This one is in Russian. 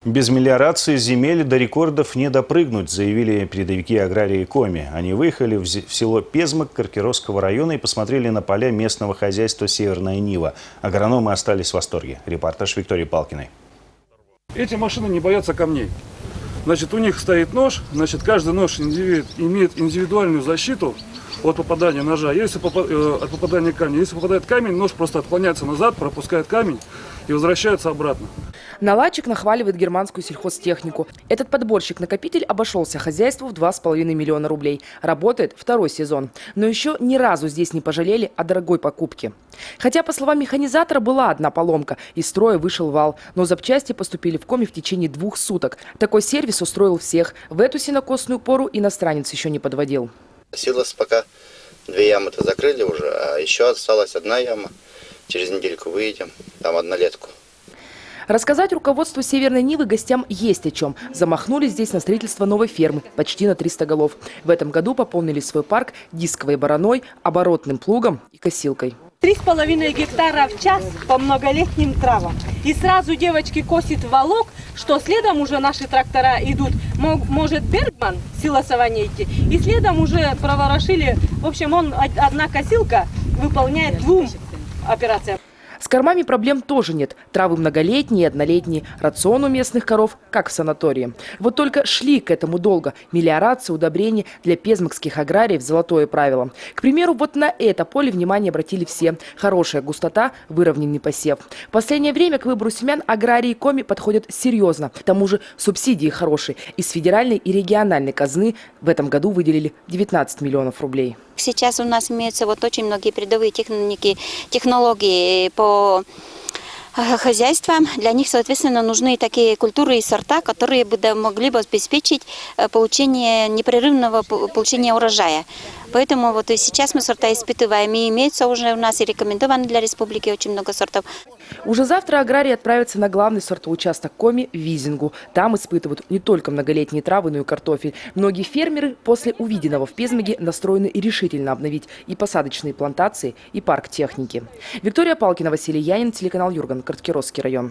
Без мелиорации земель до рекордов не допрыгнуть, заявили передовики аграрии Коми. Они выехали в село Пезмок Каркеровского района и посмотрели на поля местного хозяйства «Северная Нива». Агрономы остались в восторге. Репортаж Виктории Палкиной. Эти машины не боятся камней. Значит, у них стоит нож, значит, каждый нож имеет индивидуальную защиту от попадания ножа, от попадания камня. Если попадает камень, нож просто отклоняется назад, пропускает камень и возвращается обратно. Наладчик нахваливает германскую сельхозтехнику. Этот подборщик-накопитель обошелся хозяйству в 2,5 миллиона рублей. Работает второй сезон. Но еще ни разу здесь не пожалели о дорогой покупке. Хотя, по словам механизатора, была одна поломка. Из строя вышел вал. Но запчасти поступили в Коми в течение 2 суток. Такой сервис устроил всех. В эту сенокосную пору иностранец еще не подводил. Силос пока 2 ямы-то закрыли уже, а еще осталась 1 яма. Через недельку выйдем, там 1-летку. Рассказать руководству Северной Нивы гостям есть о чем. Замахнулись здесь на строительство новой фермы, почти на 300 голов. В этом году пополнили свой парк дисковой бараной, оборотным плугом и косилкой. 3,5 гектара в час по многолетним травам. И сразу девочки косят волок, что следом уже наши трактора идут. Может Бергман силосование идти. И следом уже проворошили. В общем, одна косилка выполняет 2 операциям. С кормами проблем тоже нет. Травы многолетние и 1-летние. Рацион у местных коров, как в санатории. Вот только шли к этому долго. Мелиорация, удобрения для пезмокских аграриев – золотое правило. К примеру, вот на это поле внимание обратили все. Хорошая густота, выровненный посев. В последнее время к выбору семян аграрии Коми подходят серьезно. К тому же субсидии хорошие. Из федеральной и региональной казны в этом году выделили 19 миллионов рублей. Сейчас у нас имеются очень многие передовые технологии по хозяйствам. Для них, соответственно, нужны такие культуры и сорта, которые могли бы обеспечить непрерывного получения урожая. Поэтому и сейчас мы сорта испытываем, и имеется уже у нас и рекомендовано для республики очень много сортов. Уже завтра аграрии отправятся на главный сортоучасток Коми – Визингу. Там испытывают не только многолетние травы, но и картофель. Многие фермеры после увиденного в Пезмоге настроены решительно обновить и посадочные плантации, и парк техники. Виктория Палкина, Василий Янин, телеканал Юрган, Каркеровский район.